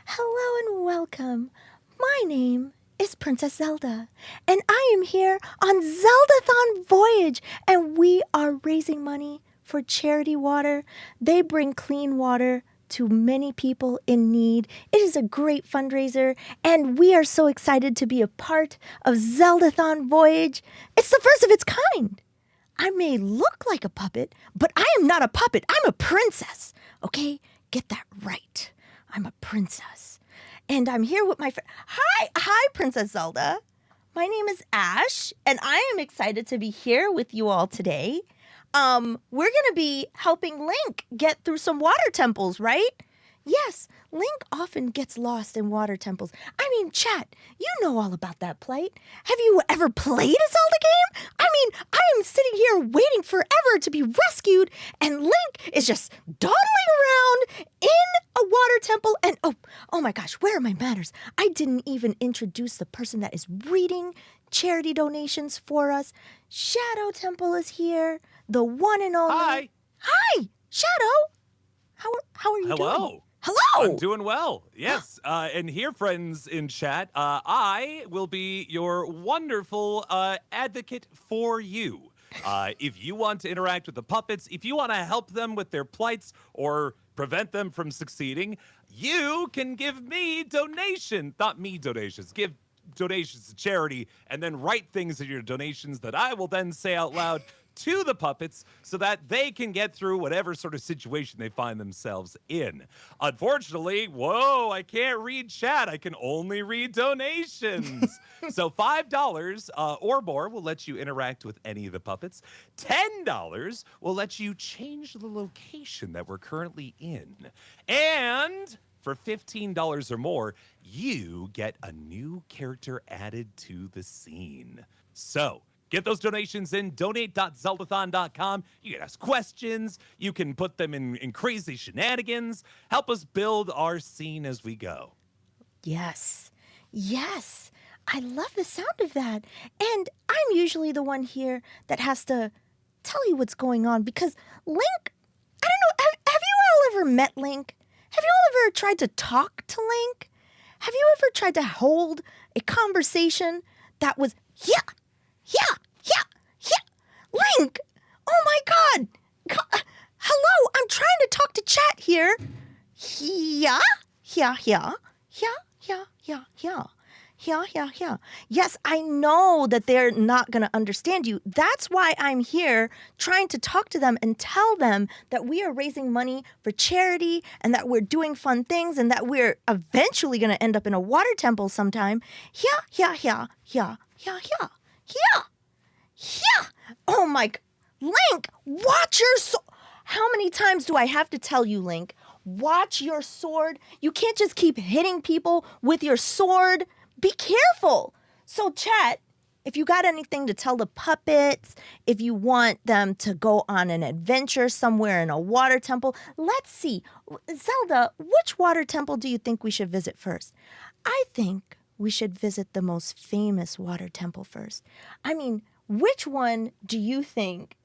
Hello and welcome. My name is Princess Zelda, and I am here on Zeldathon Voyage, and we are raising money for Charity Water. They bring clean water to many people in need. It is a great fundraiser, and we are so excited to be a part of Zeldathon Voyage. It's the first of its kind. I may look like a puppet, but I am not a puppet. I'm a princess. Okay? Get that right. I'm a princess. And I'm here with my friend. Hi, Princess Zelda. My name is Ash, and I am excited to be here with you all today. We're going to be helping Link get through some water temples, right? Yes, Link often gets lost in water temples. I mean, chat, you know all about that plight. Have you ever played a Zelda game? I mean, I am sitting here waiting forever to be rescued, and Link is just dawdling around in a water temple. And oh my gosh, where are my manners? I didn't even introduce the person that is reading charity donations for us. Shadow Temple is here, the one and only. Hi. Hi, Shadow. How are you doing? Hello. Hello. I'm doing well. Yes. And here, friends in chat, I will be your wonderful advocate for you. If you want to interact with the puppets, if you want to help them with their plights or prevent them from succeeding, you can give me donations. Not me donations. Give donations to charity and then write things in your donations that I will then say out loud to the puppets so that they can get through whatever sort of situation they find themselves in. Unfortunately, I can't read chat. I can only read donations. So $5 or more will let you interact with any of the puppets. $10 will let you change the location that we're currently in. And for $15 or more, you get a new character added to the scene. So, get those donations in, donate.zeldathon.com. You can ask questions. You can put them in crazy shenanigans. Help us build our scene as we go. Yes. I love the sound of that. And I'm usually the one here that has to tell you what's going on because Link, I don't know, have you all ever met Link? Have you all ever tried to talk to Link? Have you ever tried to hold a conversation that was, yeah, Link, oh my God. Hello, I'm trying to talk to chat here. Yeah. Yes, I know that they're not going to understand you. That's why I'm here trying to talk to them and tell them that we are raising money for charity and that we're doing fun things and that we're eventually going to end up in a water temple sometime. Yeah. Oh my, Link, watch your sword. How many times do I have to tell you, Link? Watch your sword. You can't just keep hitting people with your sword. Be careful. So chat, if you got anything to tell the puppets, if you want them to go on an adventure somewhere in a water temple, let's see. Zelda, which water temple do you think we should visit first? I think we should visit the most famous water temple first. I mean, which one do you think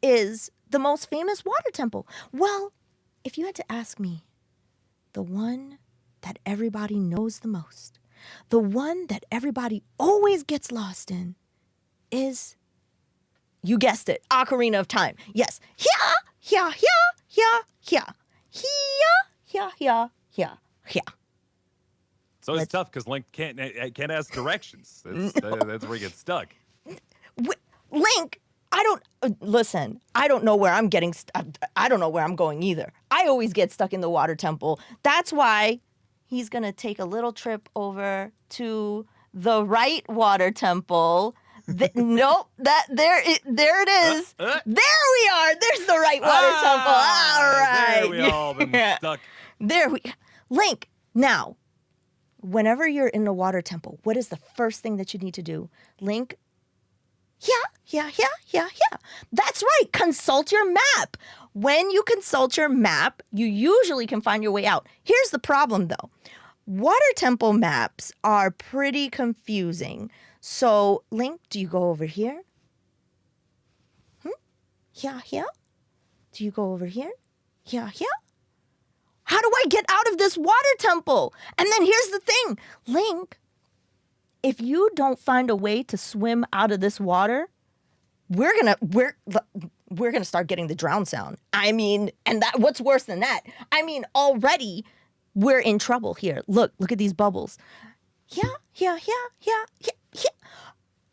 is the most famous water temple? Well, if you had to ask me, the one that everybody knows the most, the one that everybody always gets lost in is, you guessed it, Ocarina of Time. Yes. Yeah. So it's tough because Link can't ask directions. That's where he gets stuck. Link, I don't know where I'm getting I don't know where I'm going either. I always get stuck in the water temple. That's why he's going to take a little trip over to the right water temple. Nope, there it is. There we are. There's the right water temple. All right. There we all been stuck. Link, now, whenever you're in the water temple, what is the first thing that you need to do? Link, yeah. That's right. Consult your map. When you consult your map, you usually can find your way out. Here's the problem, though. Water temple maps are pretty confusing. So, Link, do you go over here? Yeah. Do you go over here? Yeah. How do I get out of this water temple? And then here's the thing, Link, if you don't find a way to swim out of this water, we're gonna start getting the drown sound. I mean, and that what's worse than that? I mean, already we're in trouble here. Look at these bubbles. Yeah.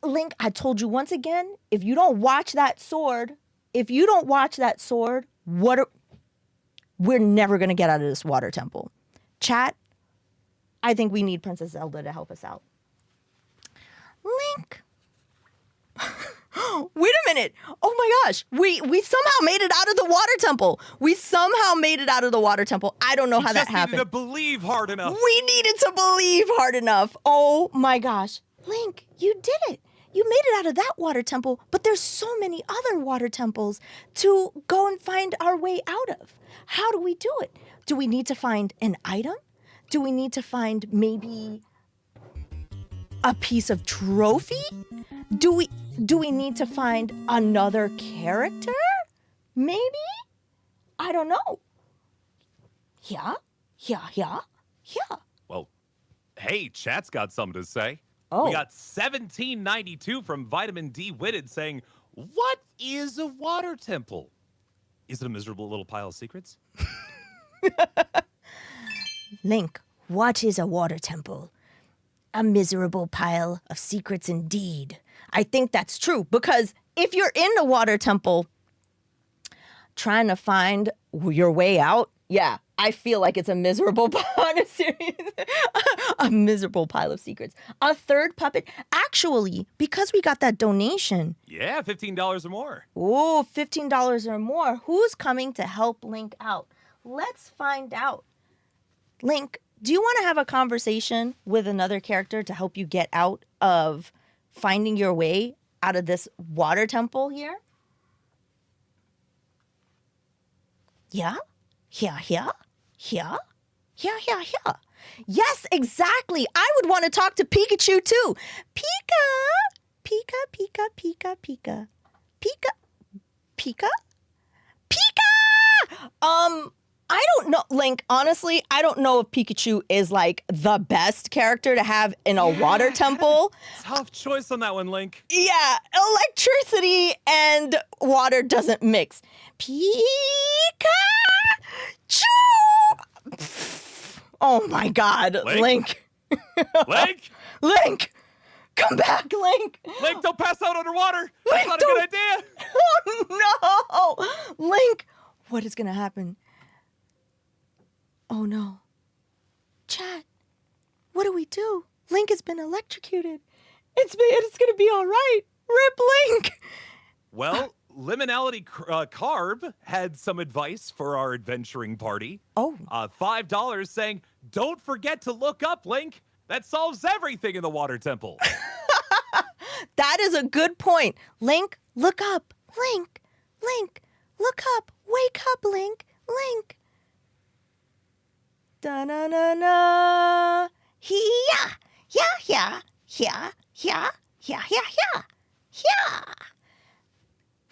Link, I told you once again, if you don't watch that sword, we're never going to get out of this water temple. Chat, I think we need Princess Zelda to help us out. Link. Wait a minute. Oh my gosh. We somehow made it out of the water temple. I don't know how that happened. We just needed to believe hard enough. We needed to believe hard enough. Oh my gosh. Link, you did it. You made it out of that water temple, but there's so many other water temples to go and find our way out of. How do we do it? Do we need to find an item? Do we need to find maybe a piece of trophy? Do we need to find another character? Maybe? I don't know. Yeah. Well, hey, chat's got something to say. Oh. We got 1792 from Vitamin D Witted saying, "What is a water temple? Is it a miserable little pile of secrets?" Link, what is a water temple? A miserable pile of secrets indeed. I think that's true, because if you're in the water temple trying to find your way out, yeah, I feel like it's a miserable a miserable pile of secrets. A third puppet. Actually, because we got that donation. Yeah, $15 or more. Ooh, $15 or more. Who's coming to help Link out? Let's find out. Link, do you want to have a conversation with another character to help you get out of finding your way out of this water temple here? Yeah. Yes, exactly. I would want to talk to Pikachu too. Pika. I don't know, Link, honestly, I don't know if Pikachu is like the best character to have in a water temple. Tough choice on that one, Link. Yeah, electricity and water doesn't mix. Pikachu! Oh my God, Link. Link! Come back, Link! Link, don't pass out underwater! That's not a good idea! Oh no! Link, what is gonna happen? Oh no. Chat, what do we do? Link has been electrocuted. It's gonna be all right. Rip Link! Well, Liminality Carb had some advice for our adventuring party. Oh. $5 saying, "Don't forget to look up, Link. That solves everything in the water temple." That is a good point. Link, look up. Link, look up. Wake up, Link. Da-na-na-na. Yeah.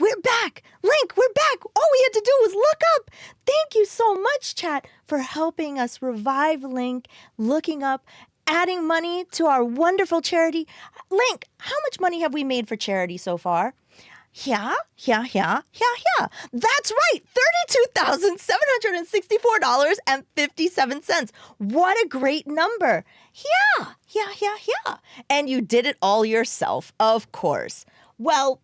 We're back. Link, we're back. All we had to do was look up. Thank you so much, chat, for helping us revive Link, looking up, adding money to our wonderful charity. Link, how much money have we made for charity so far? Yeah. That's right, $32,764.57. What a great number. Yeah. And you did it all yourself, of course. Well,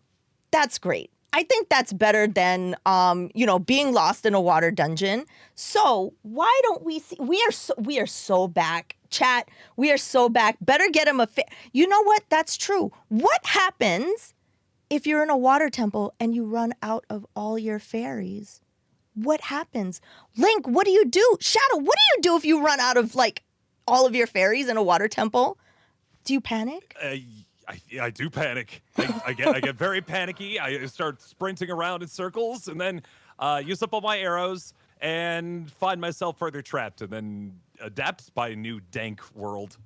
that's great. I think that's better than, being lost in a water dungeon. So why don't we see? We are so back, chat. We are so back. Better get him you know what? That's true. What happens if you're in a water temple and you run out of all your fairies? What happens? Link, what do you do? Shadow, what do you do if you run out of all of your fairies in a water temple? Do you panic? I do panic. I get very panicky. I start sprinting around in circles and then use up all my arrows and find myself further trapped and then adapt by a new dank world.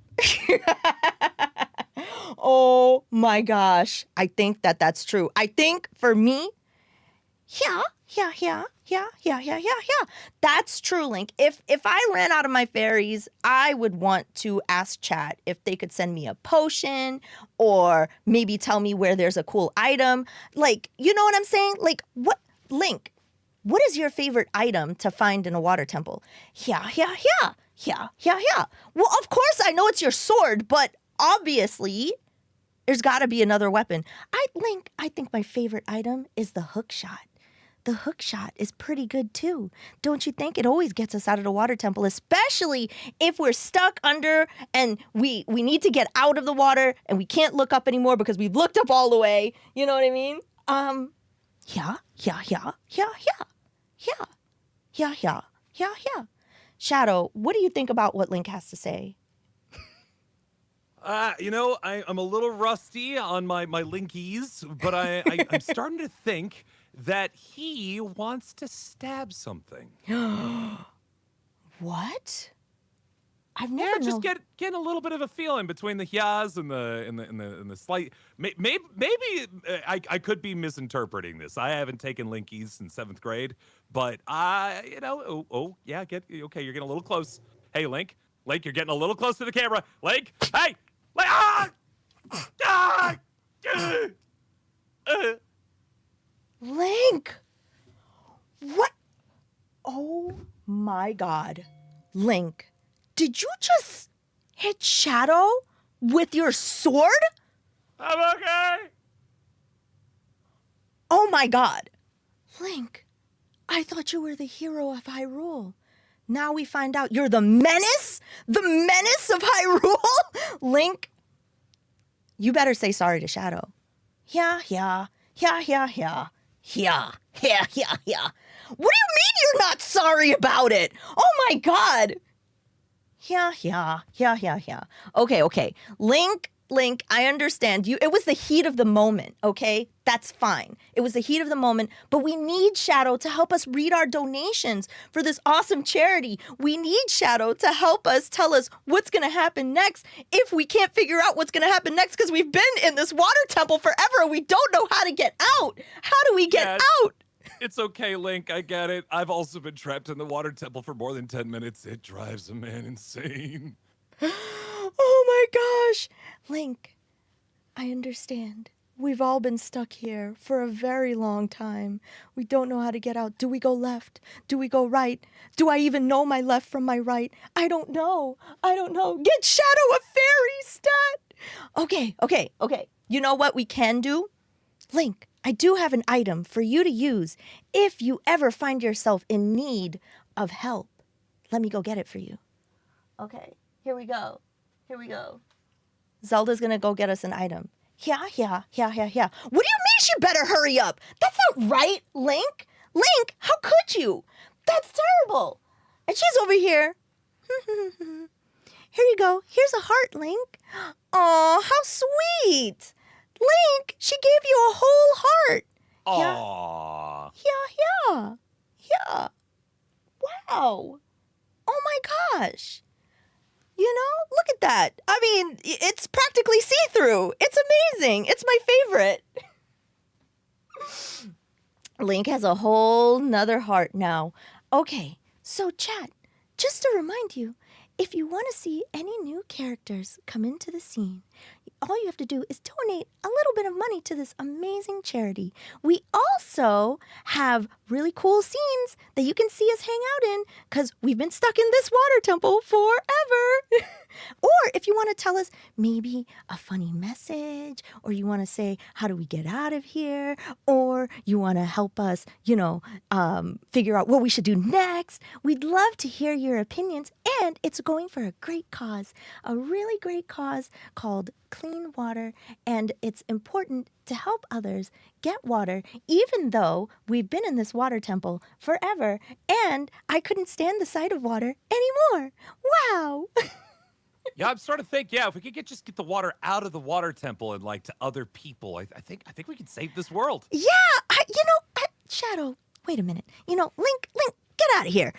Oh my gosh. I think that's true. I think for me, yeah. Yeah. That's true, Link. If I ran out of my fairies, I would want to ask chat if they could send me a potion or maybe tell me where there's a cool item. Like, you know what I'm saying? Like, what, Link, what is your favorite item to find in a water temple? Yeah. Well, of course I know it's your sword, but obviously there's got to be another weapon. I think my favorite item is the hook shot. The hook shot is pretty good too. Don't you think? It always gets us out of the water temple, especially if we're stuck under and we need to get out of the water and we can't look up anymore because we've looked up all the way. You know what I mean? Yeah. Shadow, what do you think about what Link has to say? I'm a little rusty on my linkies, but I'm starting to think that he wants to stab something. What? I've never Yeah, just known. getting a little bit of a feeling between the hyas and the slight. Maybe I could be misinterpreting this. I haven't taken linkies since 7th grade, but yeah, okay. You're getting a little close. Hey, Link, you're getting a little close to the camera. Link, hey, Link, Link! What? Oh my God. Link, did you just hit Shadow with your sword? I'm okay. Oh my God. Link, I thought you were the hero of Hyrule. Now we find out you're the menace? The menace of Hyrule? Link, you better say sorry to Shadow. Yeah. What do you mean you're not sorry about it? Oh my God. Yeah. Okay. Link, I understand you. It was the heat of the moment, okay? That's fine. It was the heat of the moment, but we need Shadow to help us read our donations for this awesome charity. We need Shadow to help us tell us what's going to happen next if we can't figure out what's going to happen next because we've been in this water temple forever and we don't know how to get out. How do we get out? It's okay, Link. I get it. I've also been trapped in the water temple for more than 10 minutes. It drives a man insane. Oh my gosh. Link, I understand. We've all been stuck here for a very long time. We don't know how to get out. Do we go left? Do we go right? Do I even know my left from my right? I don't know. Get Shadow a fairy stat. Okay. You know what we can do? Link, I do have an item for you to use if you ever find yourself in need of help. Let me go get it for you. Okay, here we go. Zelda's gonna go get us an item. Yeah. What do you mean she better hurry up? That's not right, Link. Link, how could you? That's terrible. And she's over here. Here you go. Here's a heart, Link. Aw, how sweet. Link, she gave you a whole heart. Aww. Yeah. Wow. Oh my gosh. You know, look at that. I mean, it's practically see-through. It's amazing. It's my favorite. Link has a whole nother heart now. Okay, so chat, just to remind you, if you want to see any new characters come into the scene, all you have to do is donate a little bit of money to this amazing charity. We also have really cool scenes that you can see us hang out in because we've been stuck in this water temple forever. Or if you want to tell us maybe a funny message, or you want to say, how do we get out of here? Or you want to help us, figure out what we should do next. We'd love to hear your opinions. And it's going for a great cause, a really great cause called Clean Water. And it's important to help others get water, even though we've been in this water temple forever. And I couldn't stand the sight of water anymore. Wow. Yeah, I'm starting to think, if we could just get the water out of the water temple and to other people, I think we could save this world. Yeah, Shadow, wait a minute. Link, get out of here.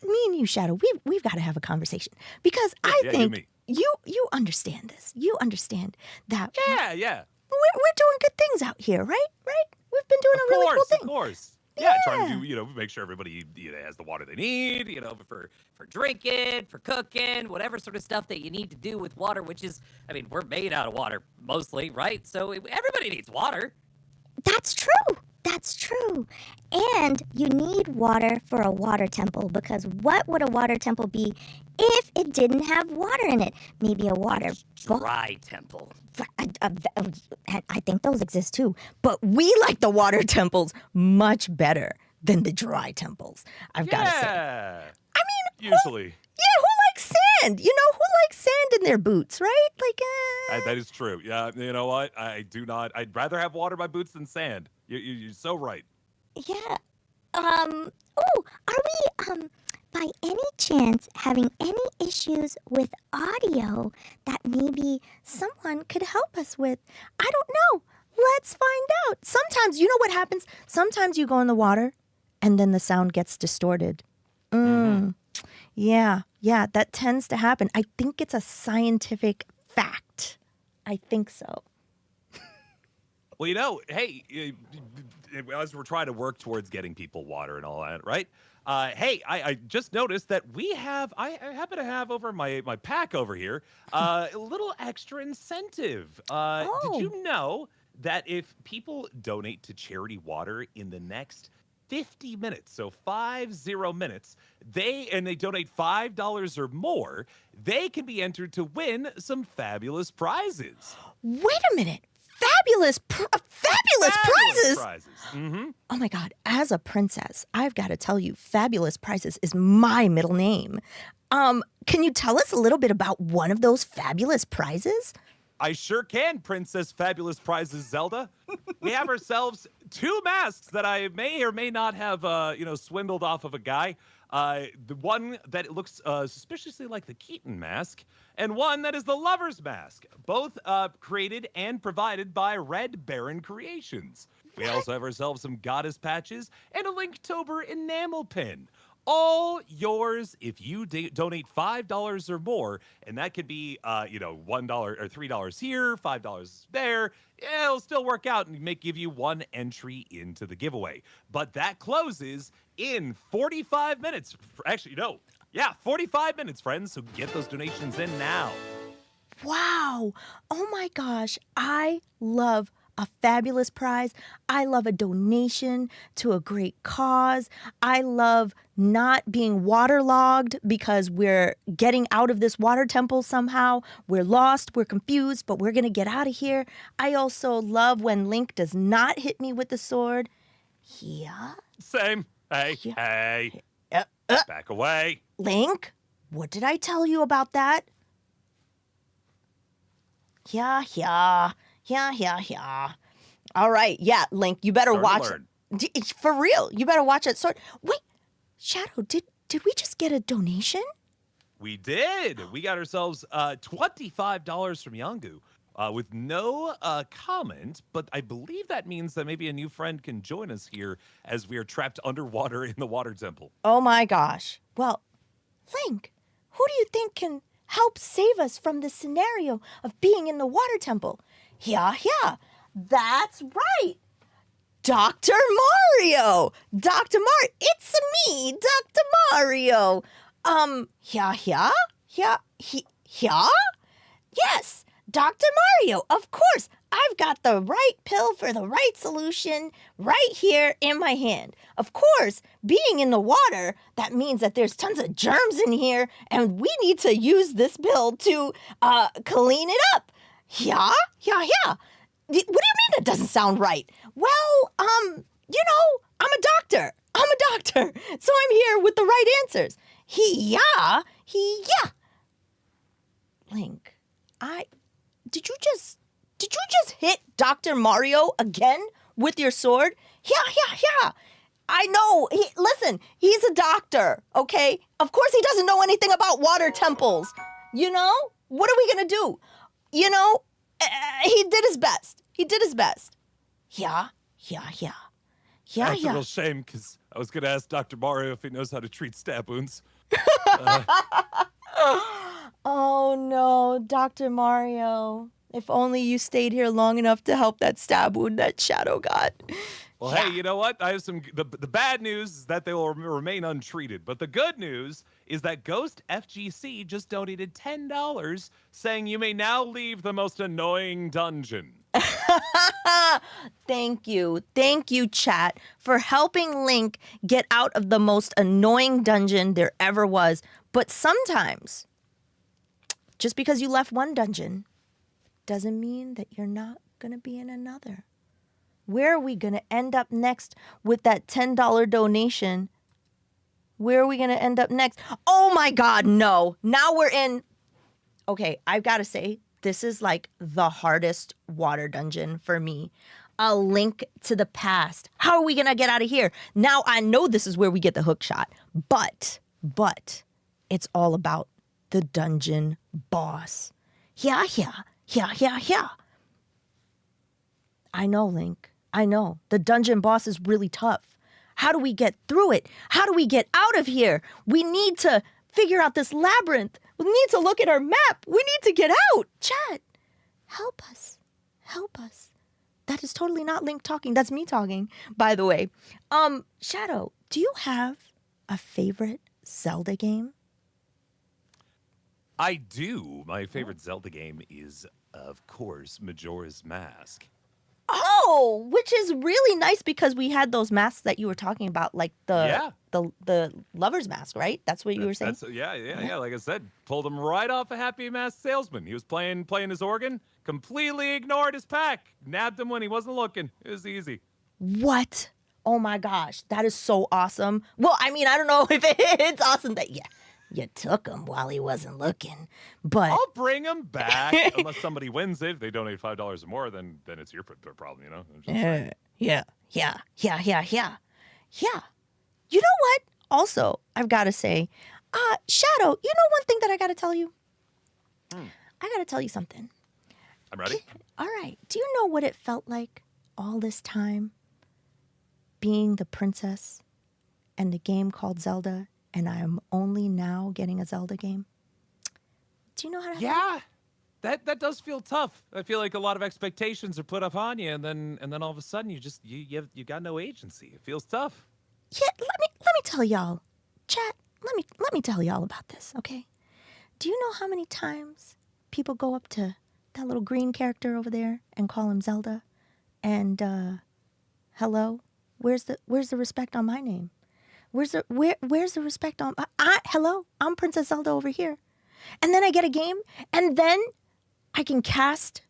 Me and you, Shadow, we've got to have a conversation because I think you understand this. You understand that. Yeah. We're doing good things out here, right? We've been doing a really cool thing. Of course. yeah, trying Yeah. to make sure everybody has the water they need, For drinking, for cooking, whatever sort of stuff that you need to do with water, which is, I mean, we're made out of water mostly, right? So everybody needs water. That's true. That's true. And you need water for a water temple because what would a water temple be if it didn't have water in it? Maybe a water Dry temple. I think those exist too. But we like the water temples much better than the dry temples, I've got to say. Yeah. I mean, Usually. yeah, who likes sand? Who likes sand in their boots, right? Like, That is true. Yeah, you know what? I do not. I'd rather have water in my boots than sand. You're so right. Yeah. Oh, are we by any chance having any issues with audio that maybe someone could help us with? I don't know. Let's find out. Sometimes, you know what happens? Sometimes you go in the water and then the sound gets distorted. Yeah, that tends to happen. I think it's a scientific fact. I think so. Well, hey, as we're trying to work towards getting people water and all that, right? Hey, I just noticed that I happen to have over my pack over here a little extra incentive. Did you know that if people donate to Charity Water in the next 50 minutes, so 50 minutes, they donate $5 or more, they can be entered to win some fabulous prizes. Wait a minute. Fabulous prizes? Mm-hmm. Oh my God. As a princess, I've got to tell you, Fabulous Prizes is my middle name. Can you tell us a little bit about one of those fabulous prizes? I sure can, Princess Fabulous Prizes Zelda. We have ourselves 2 masks that I may or may not have, swindled off of a guy. The one that looks suspiciously like the Keaton mask, and one that is the Lover's mask, both created and provided by Red Baron Creations. We also have ourselves some goddess patches and a Linktober enamel pin. All yours if you donate $5 or more, and that could be, $1 or $3 here, $5 there. Yeah, it'll still work out and give you 1 entry into the giveaway. But that closes in 45 minutes. Actually, no. Yeah, 45 minutes, friends. So get those donations in now. Wow. Oh my gosh. I love a fabulous prize. I love a donation to a great cause. I love not being waterlogged because we're getting out of this water temple somehow. We're lost, we're confused, but we're going to get out of here. I also love when Link does not hit me with the sword. Yeah. Same. Hey, Yeah. hey. Back away. Link, what did I tell you about that? Yeah. All right. Yeah, Link, you better watch. For real, you better watch that sword. Wait, Shadow, did we just get a donation? We did. We got ourselves $25 from Yangu with no comment, but I believe that means that maybe a new friend can join us here as we are trapped underwater in the water temple. Oh my gosh. Well, Link, who do you think can help save us from the scenario of being in the water temple? Yeah. That's right. Dr. Mario. It's me, Dr. Mario. Yeah. Yes, Dr. Mario, of course. I've got the right pill for the right solution right here in my hand. Of course, being in the water, that means that there's tons of germs in here, and we need to use this pill to clean it up. Yeah. What do you mean that doesn't sound right? Well, I'm a doctor. So I'm here with the right answers. Yeah. Link, did you just hit Dr. Mario again with your sword? Yeah. I know. Listen, he's a doctor, okay? Of course he doesn't know anything about water temples. What are we going to do? He did his best. Yeah. That's a real shame, because I was going to ask Dr. Mario if he knows how to treat stab wounds. Oh no, Dr. Mario. If only you stayed here long enough to help that stab wound that Shadow got. Well, hey, you know what? I have the bad news is that they will remain untreated. But the good news is that Ghost FGC just donated $10 saying you may now leave the most annoying dungeon. Thank you. Thank you, chat, for helping Link get out of the most annoying dungeon there ever was. But sometimes, just because you left one dungeon doesn't mean that you're not going to be in another. Where are we going to end up next with that $10 donation? Where are we going to end up next? Oh my God, no. Now we're in. Okay, I've got to say, this is like the hardest water dungeon for me. A Link to the Past. How are we going to get out of here? Now I know this is where we get the hook shot, but it's all about the dungeon boss. Yeah. I know, Link. I know. The dungeon boss is really tough. How do we get through it? How do we get out of here? We need to figure out this labyrinth. We need to look at our map. We need to get out. Chat, help us. Help us. That is totally not Link talking. That's me talking, by the way. Shadow, do you have a favorite Zelda game? I do. My favorite Zelda game is, of course, Majora's Mask. Oh, which is really nice because we had those masks that you were talking about, like the lover's mask, right? That's what you were saying? Yeah. Like I said, pulled him right off a Happy Mask Salesman. He was playing his organ, completely ignored his pack, nabbed him when he wasn't looking. It was easy. What? Oh my gosh, that is so awesome. Well, I mean, I don't know if it's awesome that you took him while he wasn't looking, but I'll bring him back unless somebody wins it. If they donate $5 or more, then it's your problem, you know? I'm just saying. Yeah. You know what? Also, I've got to say, Shadow, you know one thing that I got to tell you? I got to tell you something. I'm ready. All right. Do you know what it felt like all this time being the princess and the game called Zelda, and I am only now getting a Zelda game? Do you know how to? Yeah, that does feel tough. I feel like a lot of expectations are put up on you, and then all of a sudden you got no agency. It feels tough. Yeah, let me tell y'all, chat. Let me tell y'all about this, okay? Do you know how many times people go up to that little green character over there and call him Zelda? And hello, where's the respect on my name? Where's the respect on hello? I'm Princess Zelda over here. And then I get a game, and then I can cast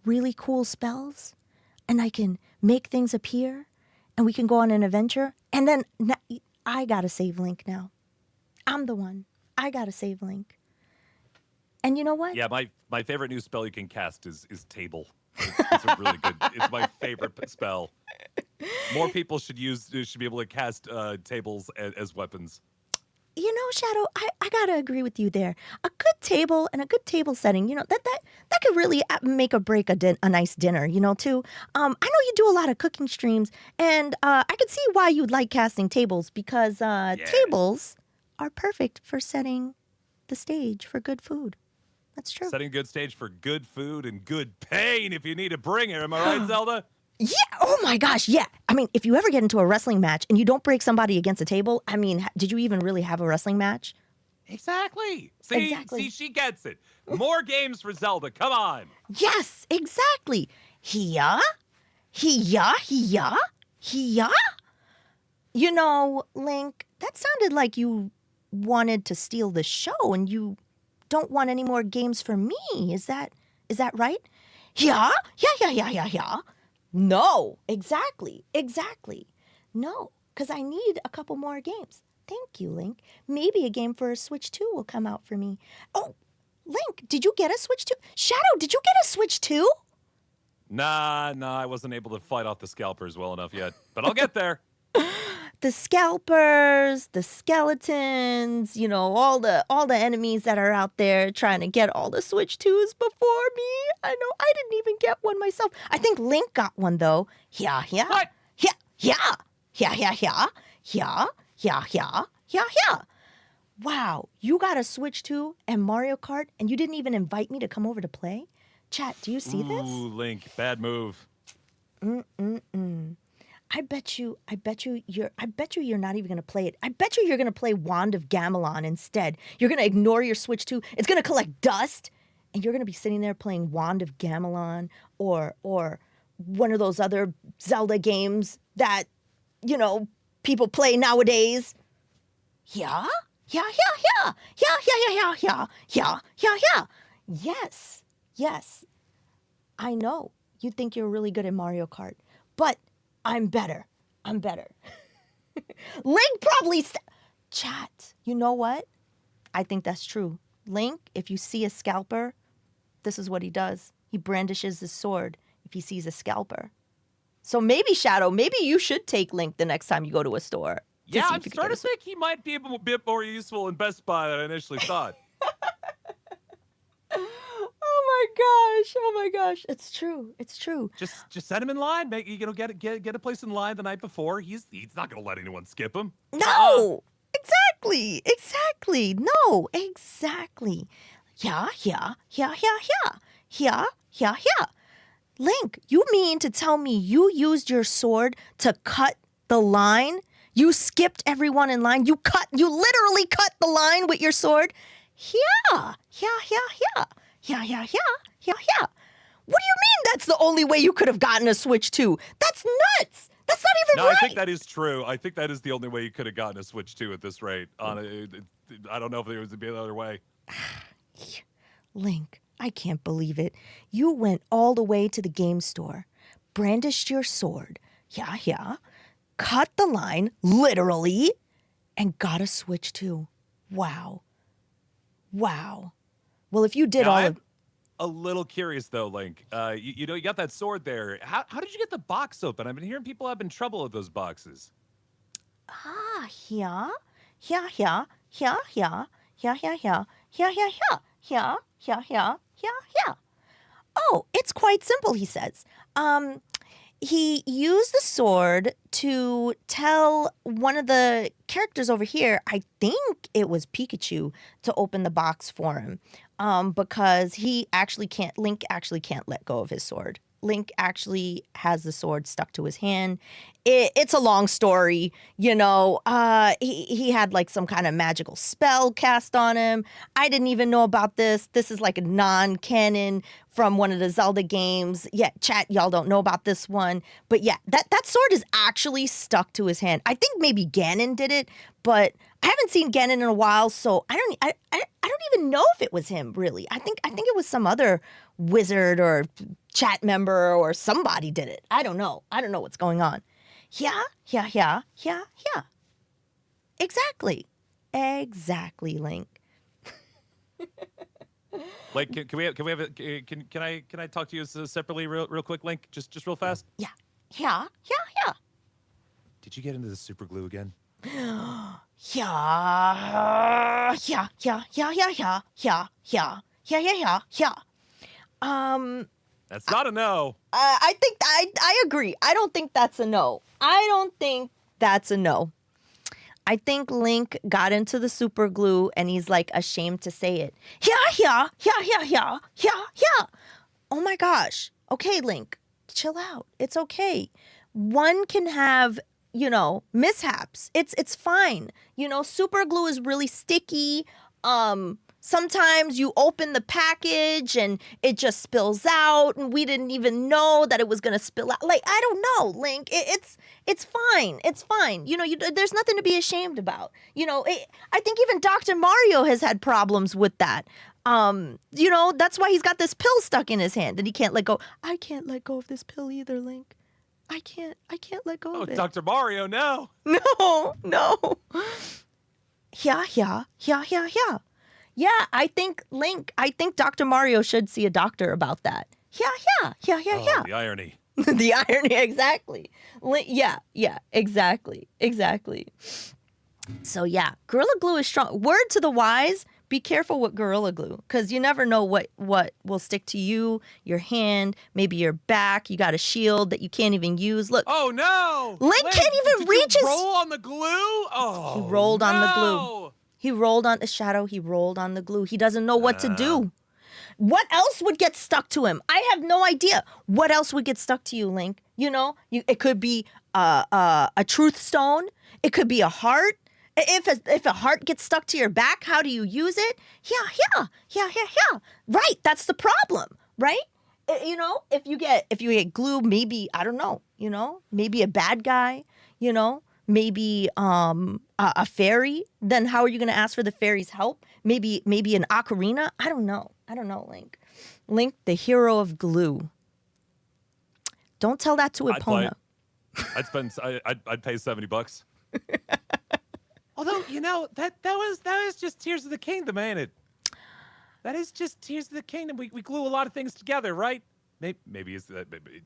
really cool spells, and I can make things appear, and we can go on an adventure. And then I gotta save Link now. I'm the one. I gotta save Link. And you know what? Yeah, my favorite new spell you can cast is Table. It's a really good. It's my favorite spell. More people should be able to cast tables as weapons. You know, Shadow, I gotta agree with you there. A good table and a good table setting, you know, that could really make or break a nice dinner, you know, too. I know you do a lot of cooking streams, and I could see why you'd like casting tables because tables are perfect for setting the stage for good food. That's true. Setting a good stage for good food and good pain if you need to bring it. Am I right, Zelda? Yeah. Oh my gosh. Yeah. I mean, if you ever get into a wrestling match and you don't break somebody against a table, I mean, did you even really have a wrestling match? Exactly. See, she gets it. More games for Zelda. Come on. Yes, exactly. Hiya. You know, Link, that sounded like you wanted to steal the show and you don't want any more games for me. Is that right? Yeah. No, exactly. No, because I need a couple more games. Thank you, Link. Maybe a game for a Switch 2 will come out for me. Oh, Link, did you get a Switch 2? Shadow, did you get a Switch 2? Nah, I wasn't able to fight off the scalpers well enough yet, but I'll get there. The scalpers, the skeletons, you know, all the enemies that are out there trying to get all the Switch 2s before me. I know I didn't even get one myself. I think Link got one though. Yeah. What? Yeah. Wow, you got a Switch 2 and Mario Kart and you didn't even invite me to come over to play? Chat, do you see this? Ooh, Link, bad move. I bet you you're not even gonna play it. I bet you're gonna play Wand of Gamelon instead. You're gonna ignore your Switch 2. It's gonna collect dust, and you're gonna be sitting there playing Wand of Gamelon or one of those other Zelda games that, people play nowadays. Yeah? Yeah, yeah, yeah. Yeah, yeah, yeah, yeah, yeah. Yeah, yeah, yeah. Yes. I know. You think you're really good at Mario Kart, but I'm better. Link probably Chat, you know what? I think that's true. Link, if you see a scalper, this is what he does. He brandishes his sword if he sees a scalper. So maybe, Shadow, maybe you should take Link the next time you go to a store. Yeah, I'm starting to think he might be a bit more useful in Best Buy than I initially thought. Oh my gosh, it's true. Just set him in line. Get a place in line the night before. He's not gonna let anyone skip him. No, exactly. No, exactly. Yeah. Link, you mean to tell me you used your sword to cut the line? You skipped everyone in line. You literally cut the line with your sword. Yeah. What do you mean that's the only way you could have gotten a Switch 2? That's nuts. That's not even right. I think that is true. I think that is the only way you could have gotten a Switch 2 at this rate. I don't know if there was any other way. Link, I can't believe it. You went all the way to the game store, brandished your sword. Yeah. Cut the line, literally, and got a Switch 2. Wow. Well, if you did I'm a little curious though, Link. You got that sword there. How did you get the box open? I've been hearing people having trouble with those boxes. Yeah. Oh, it's quite simple, he says. He used the sword to tell one of the characters over here, I think it was Pikachu, to open the box for him. Because Link actually can't let go of his sword. Link actually has the sword stuck to his hand. It's a long story, He had like some kind of magical spell cast on him. I didn't even know about this. This is like a non-canon from one of the Zelda games. Yeah, chat, y'all don't know about this one. But yeah, that sword is actually stuck to his hand. I think maybe Ganon did it, but I haven't seen Ganon in a while, so I don't even know if it was him, really. I think it was some other wizard or chat member or somebody did it. I don't know what's going on. Yeah. Exactly, Link. Like, can I talk to you separately, real quick, Link? Just real fast. Yeah. Did you get into the super glue again? Yeah. That's not a no. I think I agree. I don't think that's a no. I think Link got into the super glue and he's like ashamed to say it. Yeah. Oh my gosh. Okay, Link, chill out. It's okay. One can have, mishaps. It's fine. Super glue is really sticky. Sometimes you open the package and it just spills out and we didn't even know that it was going to spill out. Like, I don't know, Link. It's fine. It's fine. There's nothing to be ashamed about. I think even Dr. Mario has had problems with that. That's why he's got this pill stuck in his hand and he can't let go. I can't let go of this pill either, Link. I can't let go of it. Dr. Mario, no. No. Yeah. Yeah, I think Dr. Mario should see a doctor about that. Yeah. Oh, the irony. The irony, exactly. Yeah, exactly. So yeah, Gorilla Glue is strong. Word to the wise, be careful with Gorilla Glue, because you never know what will stick to you, your hand, maybe your back. You got a shield that you can't even use. Look. Oh no! Link can't even reach his. Roll on the glue? Oh, he rolled on the glue. He rolled on the shadow. He rolled on the glue. He doesn't know what to do. What else would get stuck to him? I have no idea. What else would get stuck to you, Link? It could be a truth stone. It could be a heart. If a heart gets stuck to your back, how do you use it? Yeah. Right, that's the problem, right? If you get glue, maybe, I don't know, maybe a bad guy, maybe a fairy. Then how are you going to ask for the fairy's help? Maybe an ocarina. I don't know, Link. Link, the hero of glue. Don't tell that to Epona. I'd pay $70. Although, that was just Tears of the Kingdom, ain't it? That is just Tears of the Kingdom. We glue a lot of things together, right? Maybe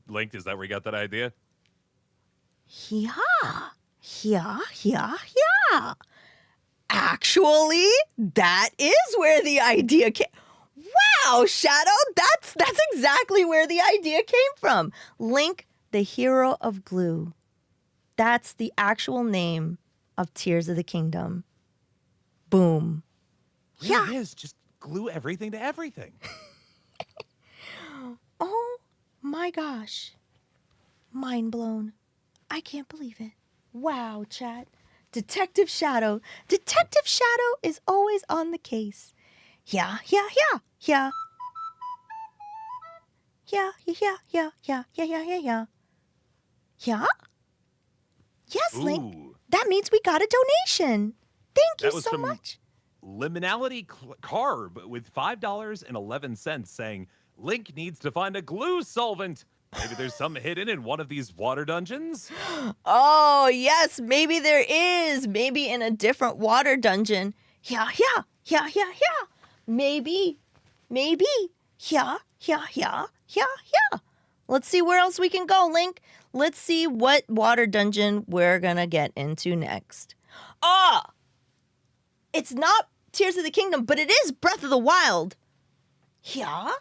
Link, is that where you got that idea? Yeah. Actually, that is where the idea came. Wow, Shadow, that's exactly where the idea came from. Link, the hero of glue. That's the actual name of Tears of the Kingdom. Boom. It is. Just glue everything to everything. Oh my gosh. Mind blown. I can't believe it. Wow, chat. Detective Shadow. Detective Shadow is always on the case. Yeah. Yeah. Yeah. Yes, Link. Ooh. That means we got a donation. Thank you so much. Liminality Carb with $5.11 saying, Link needs to find a glue solvent. Maybe there's some hidden in one of these water dungeons? Oh, yes, maybe there is. Maybe in a different water dungeon. Yeah. Maybe. Yeah. Let's see where else we can go, Link. Let's see what water dungeon we're gonna get into next. It's not Tears of the Kingdom, but it is Breath of the Wild. Yeah.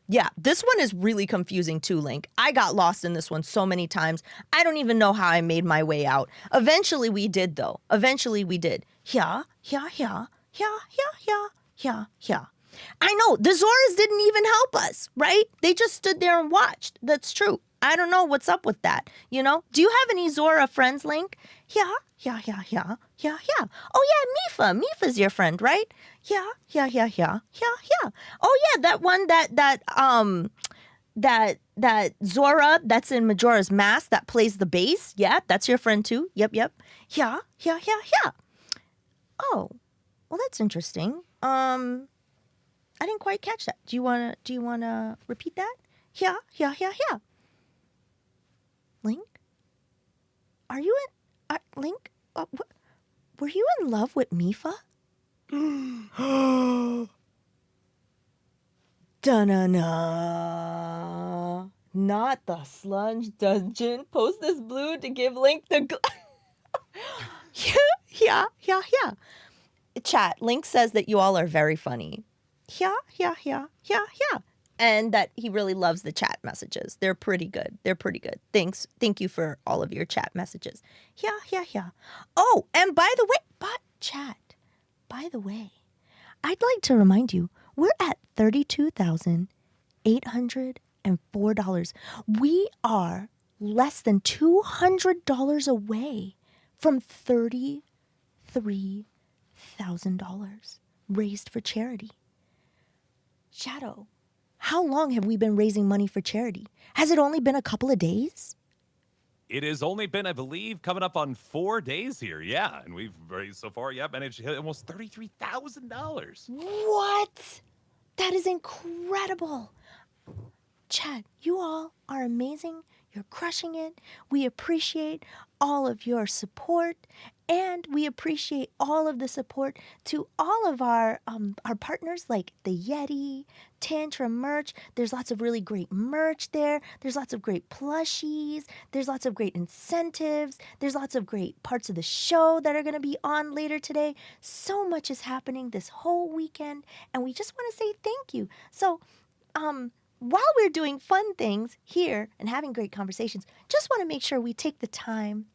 Yeah, this one is really confusing too, Link. I got lost in this one so many times. I don't even know how I made my way out. Eventually we did, though. Yeah. I know, the Zoras didn't even help us, right? They just stood there and watched. That's true. I don't know what's up with that, Do you have any Zora friends, Link? Yeah. Oh, yeah, Mifa. Mifa's your friend, right? Yeah. Oh, yeah, that one that Zora that's in Majora's Mask that plays the bass. Yeah, that's your friend too. Yep. Yeah. Oh, well, that's interesting. I didn't quite catch that. Do you wanna repeat that? Yeah. Link? Are you in Link? Were you in love with Mifa? Da-na-na. Not the sludge dungeon. Post this blue to give Link the... Yeah. Chat, Link says that you all are very funny. Yeah. And that he really loves the chat messages. They're pretty good. Thank you for all of your chat messages. Yeah. Oh, and by the way, I'd like to remind you, we're at $32,804. We are less than $200 away from $33,000 raised for charity. Shadow, how long have we been raising money for charity? Has it only been a couple of days? It has only been, I believe, coming up on 4 days here. Yeah, and we've raised so far, managed to hit almost $33,000. What? That is incredible. Chad, you all are amazing. You're crushing it. We appreciate all of your support, and we appreciate all of the support to all of our partners like the Yeti, Tantrum merch. There's lots of really great merch there. There's lots of great plushies. There's lots of great incentives. There's lots of great parts of the show that are going to be on later today. So much is happening this whole weekend, and we just want to say thank you. So, while we're doing fun things here and having great conversations, just want to make sure we take the time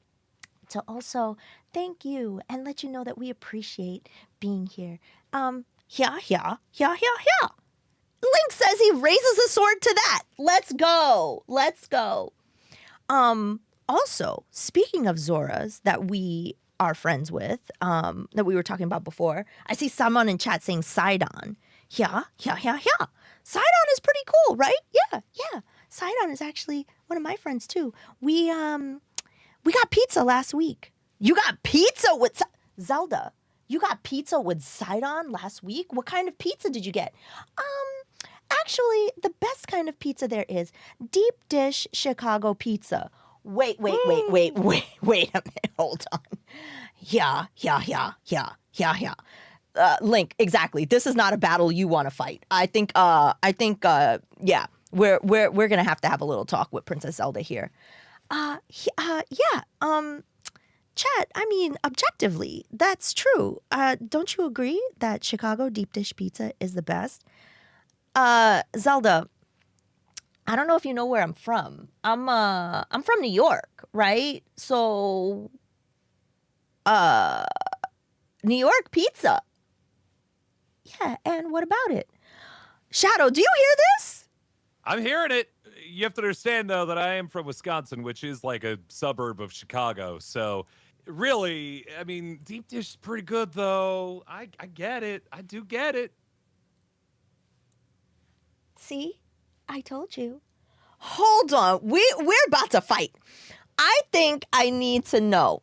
to also thank you and let you know that we appreciate being here. Yeah, yeah, yeah, yeah, yeah. Link says he raises a sword to that. Let's go. Let's go. Also, speaking of Zoras that we are friends with, that we were talking about before, I see someone in chat saying Sidon. Yeah, yeah, yeah, yeah. Sidon is pretty cool, right? Yeah, yeah. Sidon is actually one of my friends too. We got pizza last week. You got pizza with Zelda. You got pizza with Sidon last week? What kind of pizza did you get? Actually, the best kind of pizza there is deep dish Chicago pizza. Wait a minute. Hold on. Yeah. Link, exactly. This is not a battle you want to fight. I think, yeah, we're gonna have to have a little talk with Princess Zelda here. Yeah. Chat, I mean, objectively, that's true. Don't you agree that Chicago deep dish pizza is the best? Zelda, I don't know if you know where I'm from. I'm from New York, right? So, New York pizza. Yeah, and what about it? Shadow, do you hear this? I'm hearing it. You have to understand, though, that I am from Wisconsin, which is like a suburb of Chicago. So, really, I mean, deep dish is pretty good, though. I get it. I do get it. See? I told you. Hold on. We're about to fight. I think I need to know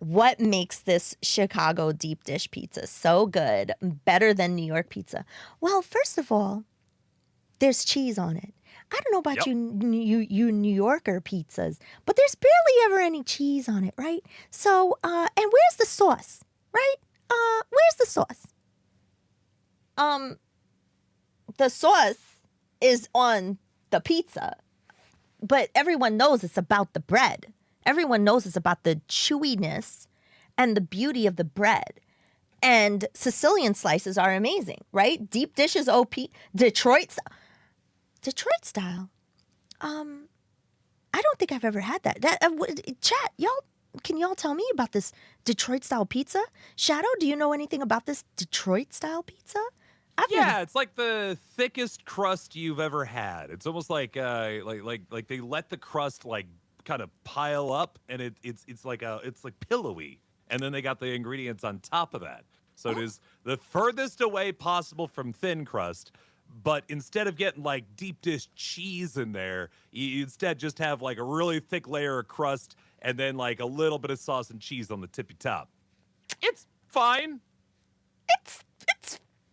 what makes this Chicago deep dish pizza so good, better than New York pizza. Well, first of all, there's cheese on it. I don't know about Yep. you New Yorker pizzas, but there's barely ever any cheese on it, right? So, and where's the sauce, right? Where's the sauce? The sauce is on the pizza, but everyone knows it's about the bread. Everyone knows it's about the chewiness and the beauty of the bread. And Sicilian slices are amazing, right? Deep dish is OP. Detroit style. I don't think I've ever had that. Chat, can y'all tell me about this Detroit style pizza? Shadow, do you know anything about this Detroit style pizza? Yeah, it's like the thickest crust you've ever had. It's almost like they let the crust like kind of pile up, and it's like pillowy, and then they got the ingredients on top of that. So it is the furthest away possible from thin crust. But instead of getting like deep dish cheese in there, you instead just have like a really thick layer of crust and then like a little bit of sauce and cheese on the tippy top. It's fine. It's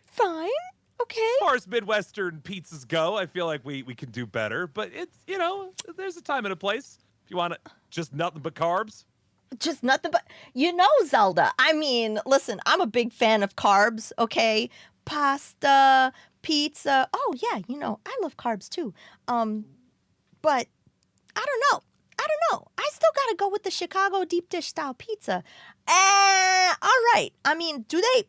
fine. Okay. As far as Midwestern pizzas go, I feel like we can do better. But it's, there's a time and a place. If you want just nothing but carbs. Just nothing but, Zelda. I mean, listen, I'm a big fan of carbs, okay? Pasta, pizza. Oh, yeah, I love carbs too. But I don't know. I still got to go with the Chicago deep dish style pizza. All right. I mean, do they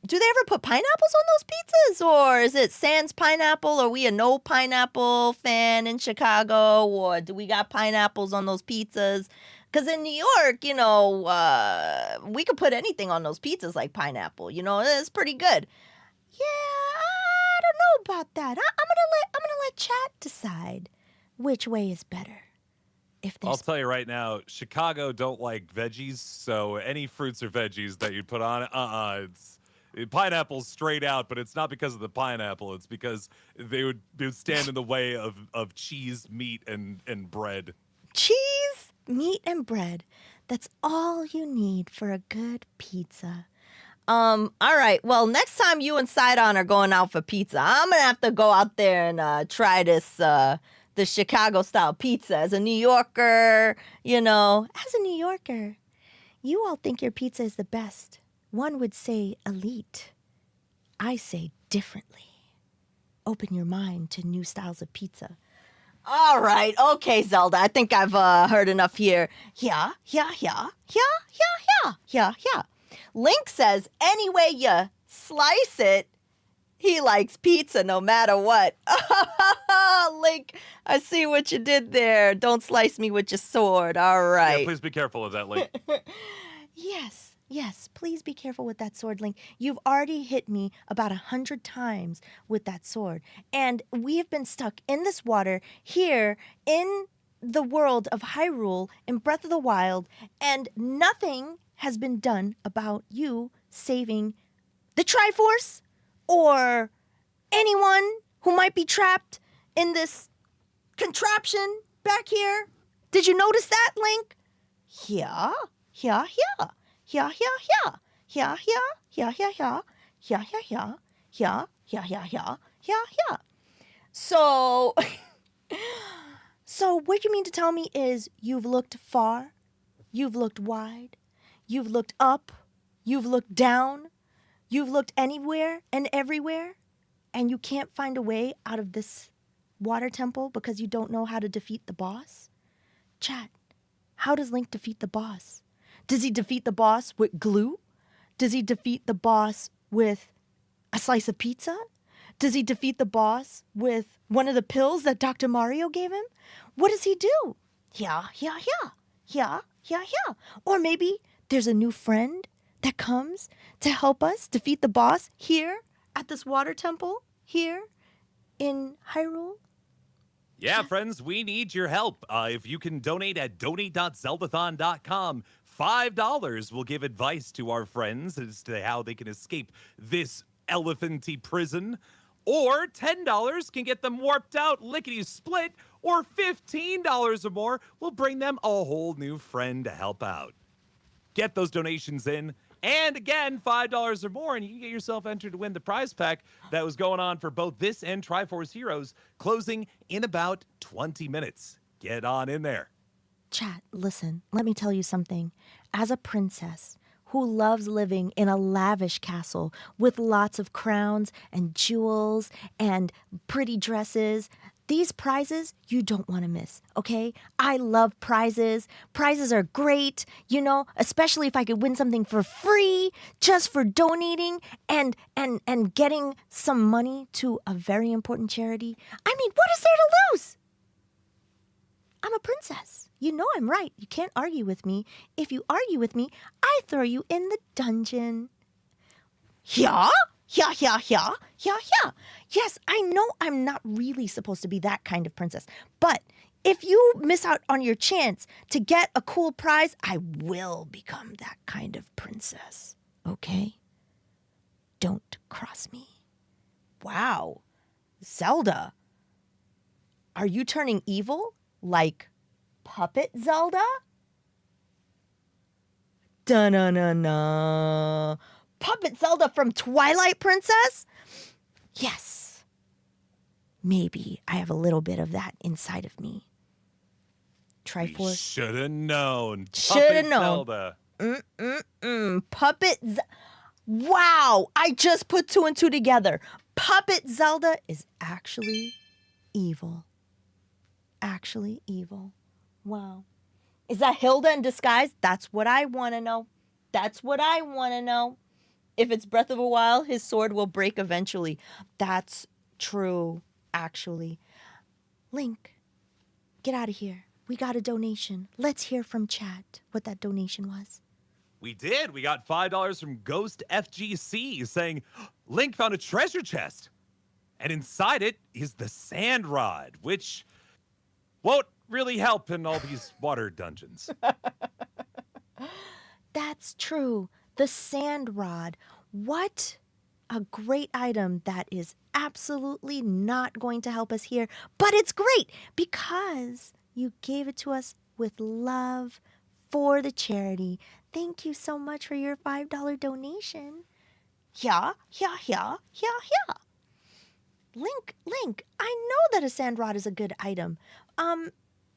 ever put pineapples on those pizzas? Or is it sans pineapple? Are we a no pineapple fan in Chicago? Or do we got pineapples on those pizzas? Because in New York, we could put anything on those pizzas like pineapple. It's pretty good. Yeah, I don't know about that. I'm gonna let chat decide which way is better. If I'll there's tell you right now, Chicago don't like veggies, so any fruits or veggies that you put on it, pineapple's straight out, but it's not because of the pineapple. It's because they would stand in the way of cheese, meat, and bread. cheese, meat, and bread. That's all you need for a good pizza. All right. Well, next time you and Sidon are going out for pizza, I'm gonna have to go out there and try this the Chicago style pizza. As a New Yorker, you all think your pizza is the best. One would say elite. I say differently. Open your mind to new styles of pizza. All right. Okay, Zelda. I think I've heard enough here. Yeah. Link says, any way you slice it, he likes pizza no matter what. Link, I see what you did there. Don't slice me with your sword. All right. Yeah, please be careful of that, Link. Yes. Yes, please be careful with that sword, Link. You've already hit me about 100 times with that sword. And we have been stuck in this water here in the world of Hyrule in Breath of the Wild, and nothing has been done about you saving the Triforce or anyone who might be trapped in this contraption back here. Did you notice that, Link? Yeah, yeah, yeah. Yeah, yeah, yeah. Yeah, yeah, yeah, yeah, yeah. Yeah, yeah, yeah. Yeah, yeah, yeah, yeah. Yeah, yeah. So, so what you mean to tell me is you've looked far, you've looked wide, you've looked up, you've looked down, you've looked anywhere and everywhere, and you can't find a way out of this water temple because you don't know how to defeat the boss? Chat, how does Link defeat the boss? Does he defeat the boss with glue? Does he defeat the boss with a slice of pizza? Does he defeat the boss with one of the pills that Dr. Mario gave him? What does he do? Yeah, yeah, yeah. Yeah, yeah, yeah. Or maybe there's a new friend that comes to help us defeat the boss here at this water temple here in Hyrule. Yeah, friends, we need your help. If you can donate at donate.zeldathon.com, $5 will give advice to our friends as to how they can escape this elephanty prison. Or $10 can get them warped out lickety split. Or $15 or more will bring them a whole new friend to help out. Get those donations in. And again, $5 or more, and you can get yourself entered to win the prize pack that was going on for both this and Triforce Heroes, closing in about 20 minutes. Get on in there. Chat, listen, let me tell you something. As a princess who loves living in a lavish castle with lots of crowns and jewels and pretty dresses, these prizes you don't want to miss, okay? I love prizes. Prizes are great, you know, especially if I could win something for free just for donating and getting some money to a very important charity. I mean, what is there to lose? I'm a princess. You know I'm right. You can't argue with me. If you argue with me, I throw you in the dungeon. Yeah? Yeah, yeah, yeah, yeah, yeah. Yes, I know I'm not really supposed to be that kind of princess. But if you miss out on your chance to get a cool prize, I will become that kind of princess. Okay? Don't cross me. Wow. Zelda, are you turning evil? Like Puppet Zelda? Da-na-na-na. Puppet Zelda from Twilight Princess? Yes. Maybe I have a little bit of that inside of me. Triforce. Should have known. Shoulda Puppet known. Zelda. Wow, I just put two and two together. Puppet Zelda is actually evil. Actually evil. Wow. Is that Hilda in disguise? That's what I want to know. That's what I want to know. If it's Breath of the Wild, his sword will break eventually. That's true, actually. Link, get out of here. We got a donation. Let's hear from chat what that donation was. We did. We got $5 from Ghost FGC saying, Link found a treasure chest. And inside it is the sand rod, which won't really help in all these water dungeons. That's true. The sand rod. What a great item that is absolutely not going to help us here. But it's great because you gave it to us with love for the charity. Thank you so much for your $5 donation. Yeah, yeah, yeah, yeah, yeah. Link, I know that a sand rod is a good item.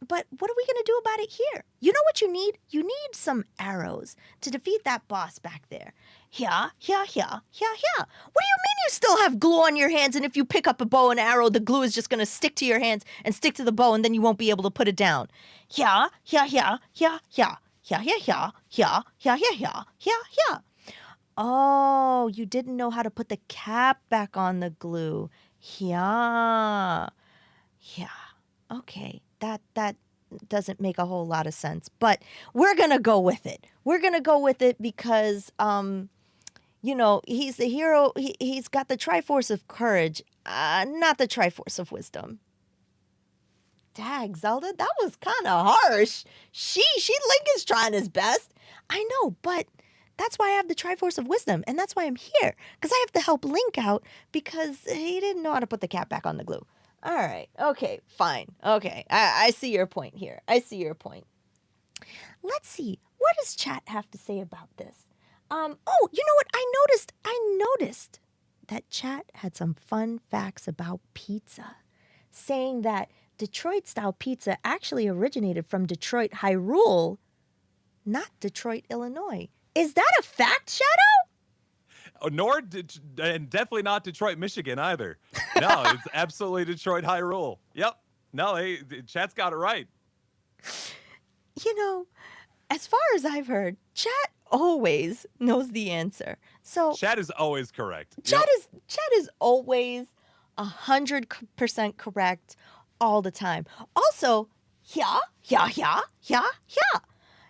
But what are we going to do about it here? You know what you need? You need some arrows to defeat that boss back there. Yeah, yeah, yeah, yeah, yeah. What do you mean you still have glue on your hands, and if you pick up a bow and arrow, the glue is just going to stick to your hands and stick to the bow, and then you won't be able to put it down? Yeah, yeah, yeah, yeah, yeah, yeah, yeah, yeah, yeah, yeah, yeah, yeah, yeah, yeah. Oh, you didn't know how to put the cap back on the glue. Yeah. Yeah. Okay. That doesn't make a whole lot of sense. But we're gonna go with it. We're gonna go with it because he's the hero. He's got the Triforce of Courage, not the Triforce of Wisdom. Dag, Zelda, that was kind of harsh. Link is trying his best. I know, but that's why I have the Triforce of Wisdom, and that's why I'm here, because I have to help Link out because he didn't know how to put the cap back on the glue. All right, okay, fine. Okay, I see your point here. I see your point. Let's see, what does chat have to say about this? Oh, you know what? I noticed that chat had some fun facts about pizza, saying that Detroit-style pizza actually originated from Detroit, Hyrule, not Detroit, Illinois. Is that a fact, Shadow? And definitely not Detroit, Michigan either. No, it's absolutely Detroit, Hyrule. Yep. No, hey, chat's got it right. As far as I've heard, chat always knows the answer. So Chat is always correct. Chat is always 100% correct all the time. Also, yeah.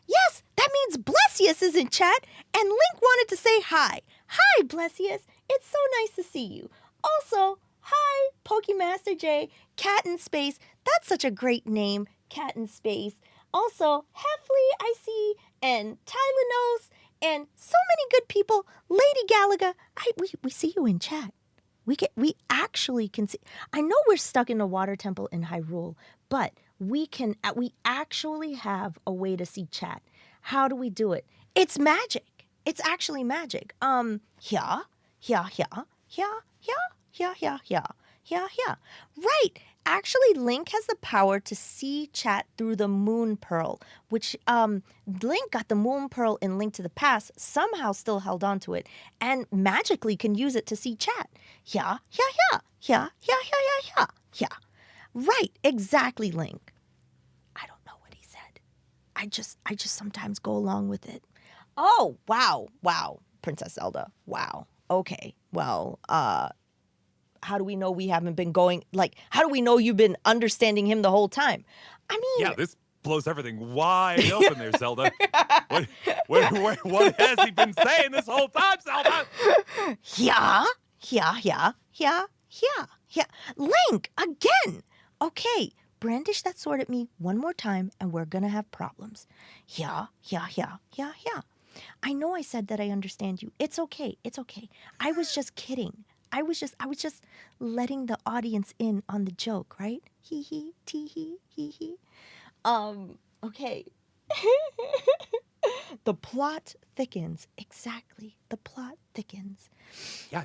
Yes, that means Blessius is in chat, and Link wanted to say hi. Hi, Blessius. It's so nice to see you. Also, hi, Pokemaster J, Cat in Space. That's such a great name, Cat in Space. Also, Heffley, I see, and Tylenose, and so many good people. Lady Galaga, we see you in chat. We actually can see. I know we're stuck in a water temple in Hyrule, but we actually have a way to see chat. How do we do it? It's magic. It's actually magic. Yeah. Right. Actually, Link has the power to see chat through the Moon Pearl, which Link got the Moon Pearl in Link to the Past, somehow still held on to it, and magically can use it to see chat. Yeah. Right, exactly, Link. I don't know what he said. I just sometimes go along with it. Oh, wow, Princess Zelda. Wow. Okay. Well, how do we know we haven't been going, how do we know you've been understanding him the whole time? I mean... Yeah, this blows everything wide open there, Zelda. What has he been saying this whole time, Zelda? Yeah. Link, again. Okay, brandish that sword at me one more time and we're gonna have problems. Yeah. I know I said that I understand you. It's okay. I was just kidding. I was just letting the audience in on the joke, right? Hee hee, tee hee, hee hee. Okay. The plot thickens. Exactly. The plot thickens. Yeah,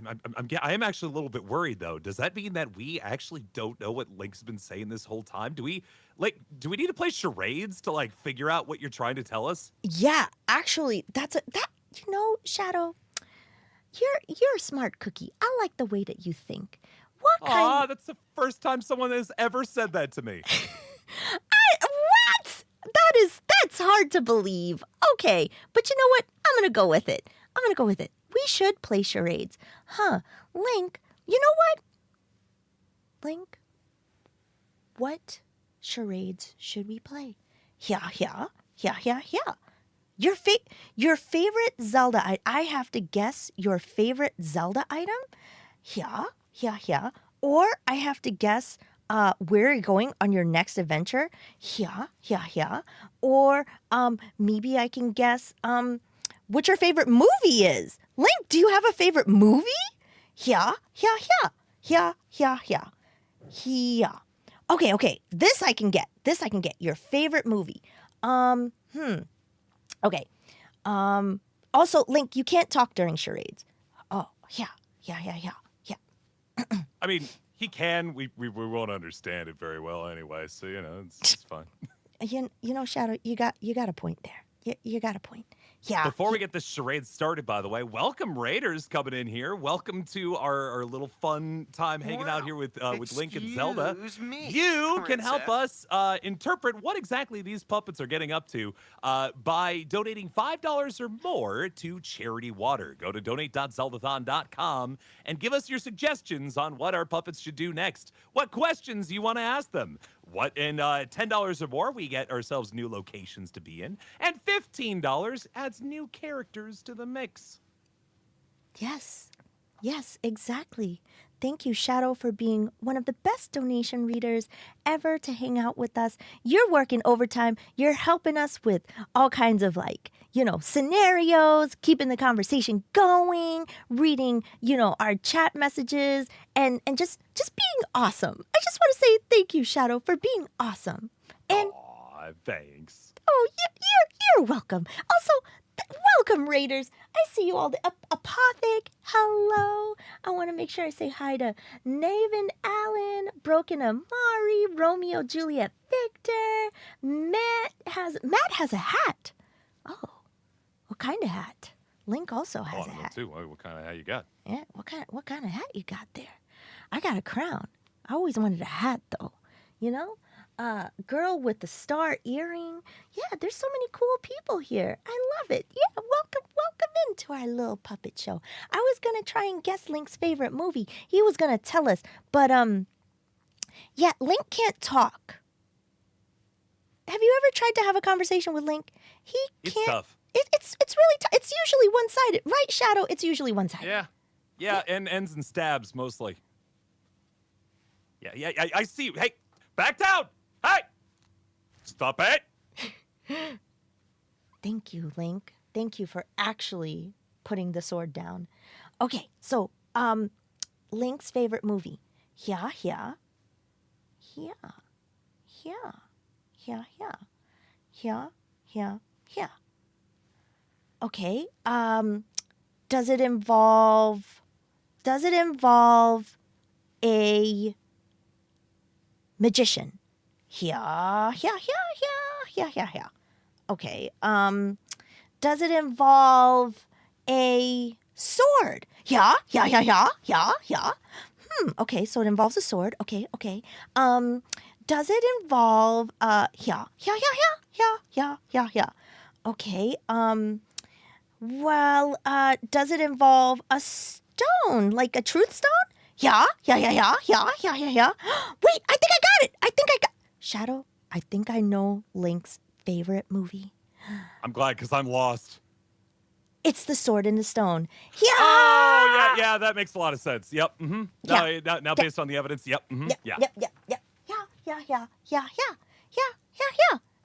I am actually a little bit worried though. Does that mean that we actually don't know what Link's been saying this whole time? Do we need to play charades to figure out what you're trying to tell us? Yeah, actually, Shadow, you're a smart cookie. I like the way that you think. That's the first time someone has ever said that to me. What? That's hard to believe. Okay, but you know what? I'm gonna go with it. We should play charades. Huh, Link, you know what? Link, what charades should we play? Yeah. Your favorite Zelda I have to guess your favorite Zelda item? Yeah. Or I have to guess where you're going on your next adventure? Yeah. Or maybe I can guess what your favorite movie is. Link, do you have a favorite movie? Yeah. Okay. This I can get. Your favorite movie. Okay. Also, Link, you can't talk during charades. Oh, yeah. I mean, he can. We won't understand it very well anyway, so it's fine. Shadow, you got a point there. You got a point. Yeah. Before we get this charade started, by the way, welcome Raiders coming in here. Welcome to our little fun time hanging out here with Link and Zelda. Me, you can Princess. help us interpret what exactly these puppets are getting up to by donating $5 or more to Charity Water. Go to donate.zeldathon.com and give us your suggestions on what our puppets should do next. What questions do you want to ask them? What? And $10 or more, we get ourselves new locations to be in. And $15 adds new characters to the mix. Yes. Yes, exactly. Thank you, Shadow, for being one of the best donation readers ever to hang out with us. You're working overtime. You're helping us with all kinds of scenarios, keeping the conversation going, reading, our chat messages, and just being awesome. I just want to say thank you, Shadow, for being awesome. And Aw, thanks. oh, you're welcome. Also, welcome, Raiders. I see you all. Apothic, hello. I want to make sure I say hi to Naven Allen, Broken Amari, Romeo Juliet Victor. Matt has a hat. Oh, what kind of hat? Link also has a hat. Too. What kind of hat you got? Yeah, what kind of hat you got there? I got a crown. I always wanted a hat though. Girl with the star earring. Yeah, there's so many cool people here. I love it. Yeah, welcome into our little puppet show. I was gonna try and guess Link's favorite movie. He was gonna tell us, but yeah, Link can't talk. Have you ever tried to have a conversation with Link? He can't. It's tough. It's really tough. It's usually one-sided, right, Shadow? It's usually one-sided. Yeah, and ends and stabs mostly. Yeah, I see you. Hey, back down. Hey! Stop it! Thank you, Link. Thank you for actually putting the sword down. Okay, so, Link's favorite movie. Yeah. Okay, does it involve a magician? Yeah. Okay. Does it involve a sword? Yeah. Okay, so it involves a sword. Okay. Does it involve yeah. Okay. Well, does it involve a stone, like a truth stone? Yeah. Wait, I think I got it. Shadow, I think I know Link's favorite movie. I'm glad, because I'm lost. It's The Sword in the Stone. Yeah! Oh, yeah, that makes a lot of sense. Yep. Mm-hmm. Yeah. Now based on the evidence, yep. Mm-hmm. Yeah. Yeah.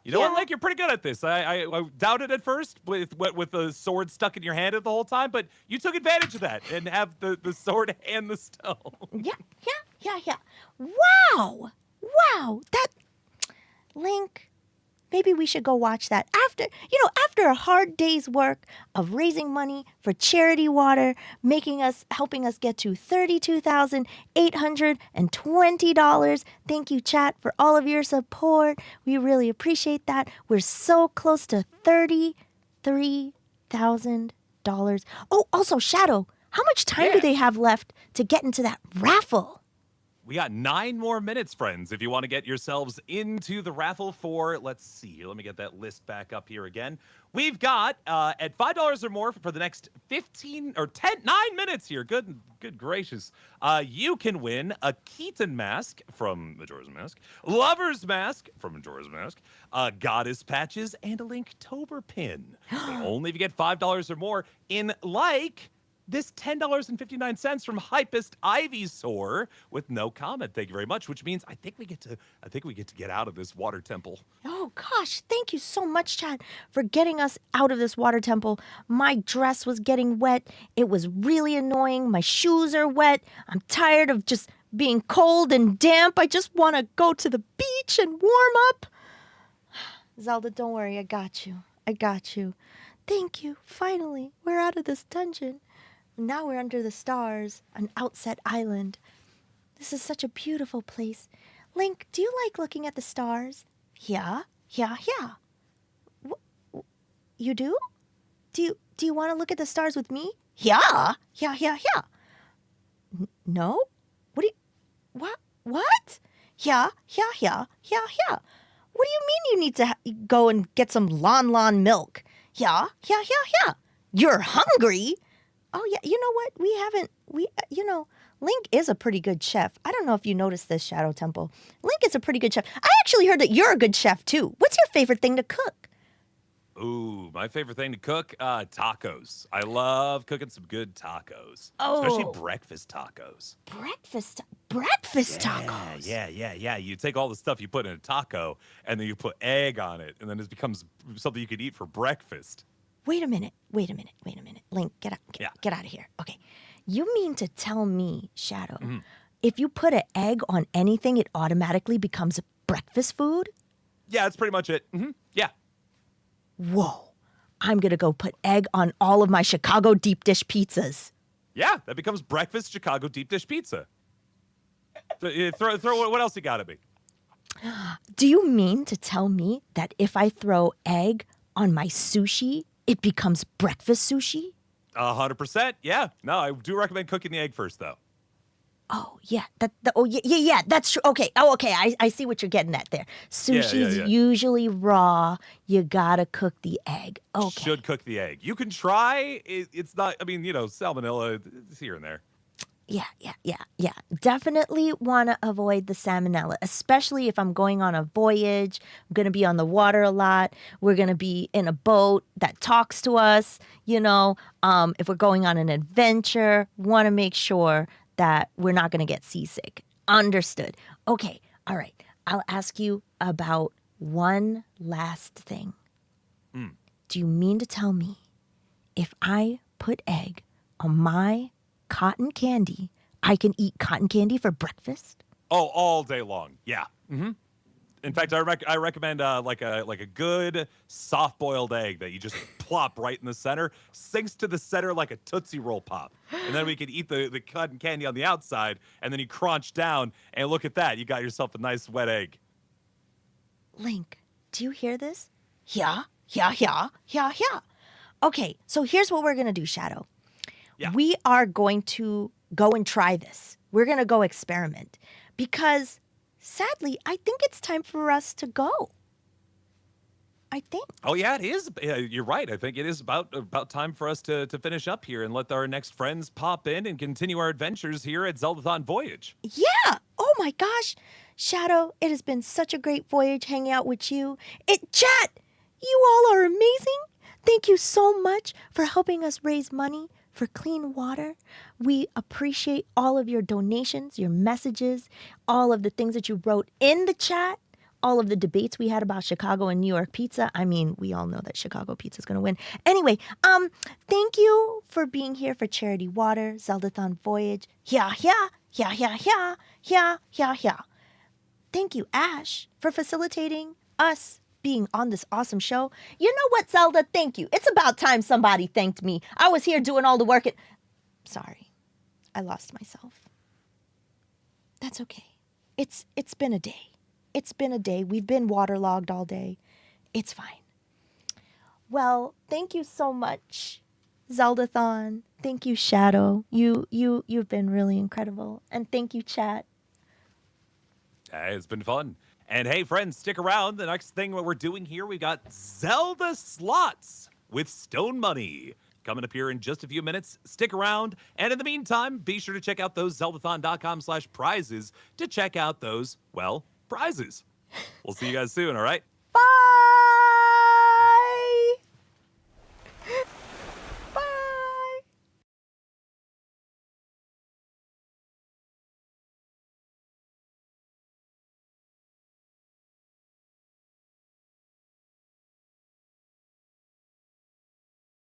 You know what, Link? You're pretty good at this. I doubted at first with the sword stuck in your hand the whole time, but you took advantage of that and have the sword and the stone. Yeah. Wow. That Link, maybe we should go watch that after a hard day's work of raising money for charity water, helping us get to $32,820. Thank you, chat, for all of your support. We really appreciate that. We're so close to $33,000. Oh, also, Shadow, how much time do they have left to get into that raffle? We got 9 more minutes, friends, if you want to get yourselves into the raffle for, let's see, let me get that list back up here again. We've got, at $5 or more for the next 9 minutes here, good gracious, you can win a Keaton mask from Majora's Mask, Lover's Mask from Majora's Mask, Goddess patches, and a Linktober pin. But only if you get $5 or more in, like, this $10.59 from Hypest Ivysaur with no comment. Thank you very much, which means I think we get to get out of this water temple. Oh gosh, thank you so much, Chad, for getting us out of this water temple. My dress was getting wet. It was really annoying. My shoes are wet. I'm tired of just being cold and damp. I just want to go to the beach and warm up. Zelda, don't worry. I got you. Thank you. Finally, we're out of this dungeon. Now we're under the stars on Outset Island. This is such a beautiful place. Link, do you like looking at the stars? Yeah. You do? Do you want to look at the stars with me? Yeah. No? What? Yeah. What do you mean you need to go and get some Lon milk? Yeah. You're hungry? Oh yeah, you know what? Link is a pretty good chef. I don't know if you noticed this, Shadow Temple. Link is a pretty good chef. I actually heard that you're a good chef too. What's your favorite thing to cook? Ooh, my favorite thing to cook, tacos. I love cooking some good tacos, especially Oh, breakfast tacos. breakfast tacos. Yeah. You take all the stuff you put in a taco, and then you put egg on it, and then it becomes something you could eat for breakfast. Wait a minute. Link, get out, Yeah. get out of here. Okay. You mean to tell me, Shadow, Mm-hmm. if you put an egg on anything, it automatically becomes breakfast food? Yeah, that's pretty much it. Yeah. Whoa. I'm going to go put egg on all of my Chicago deep dish pizzas. Yeah, that becomes breakfast Chicago deep dish pizza. Throw what else you got at me? Do you mean to tell me that if I throw egg on my sushi, it becomes breakfast sushi? 100%. Yeah. No, I do recommend cooking the egg first, though. Oh yeah, yeah. That's true. Okay. Oh, okay. I see what you're getting at there. Sushi's yeah. usually raw. You gotta cook the egg. Okay. Should cook the egg. You can try. It's not. I mean, salmonella is here and there. Yeah. Definitely want to avoid the salmonella, especially if I'm going on a voyage. I'm going to be on the water a lot. We're going to be in a boat that talks to us. If we're going on an adventure, want to make sure that we're not going to get seasick. Understood. Okay. All right. I'll ask you about one last thing. Do you mean to tell me if I put egg on my cotton candy, I can eat cotton candy for breakfast? Oh, all day long. Yeah. In fact, I recommend like a good soft boiled egg that you just plop right in the center, sinks to the center like a Tootsie Roll pop, and then we can eat the cotton candy on the outside, and then you crunch down, and look at that, you got yourself a nice wet egg. Link, do you hear this? Yeah. Okay, so here's what we're going to do, Shadow. Yeah. We are going to go and try this. We're going to go experiment because sadly, I think it's time for us to go. I think. Oh yeah, it is. You're right. I think it is about time for us to finish up here and let our next friends pop in and continue our adventures here at Zeldathon Voyage. Yeah. Oh my gosh. Shadow, it has been such a great voyage hanging out with you. Chat, you all are amazing. Thank you so much for helping us raise money for clean water. We appreciate all of your donations, your messages, all of the things that you wrote in the chat, all of the debates we had about Chicago and New York pizza. I mean, we all know that Chicago pizza is going to win. Anyway, thank you for being here for Charity Water, Zeldathon Voyage. Yeah. Thank you, Ash, for facilitating us being on this awesome show. You know what, Zelda? Thank you. It's about time somebody thanked me. I was here doing all the work. Sorry, I lost myself. That's okay. It's been a day. It's been a day. We've been waterlogged all day. It's fine. Well, thank you so much, Zeldathon. Thank you, Shadow. You've been really incredible. And thank you, chat. Hey, it's been fun. And hey, friends, stick around. The next thing what we're doing here, we got Zelda slots with Stone Money coming up here in just a few minutes. Stick around. And in the meantime, be sure to check out those Zeldathon.com/prizes to check out those, well, prizes. We'll see you guys soon, all right? Bye.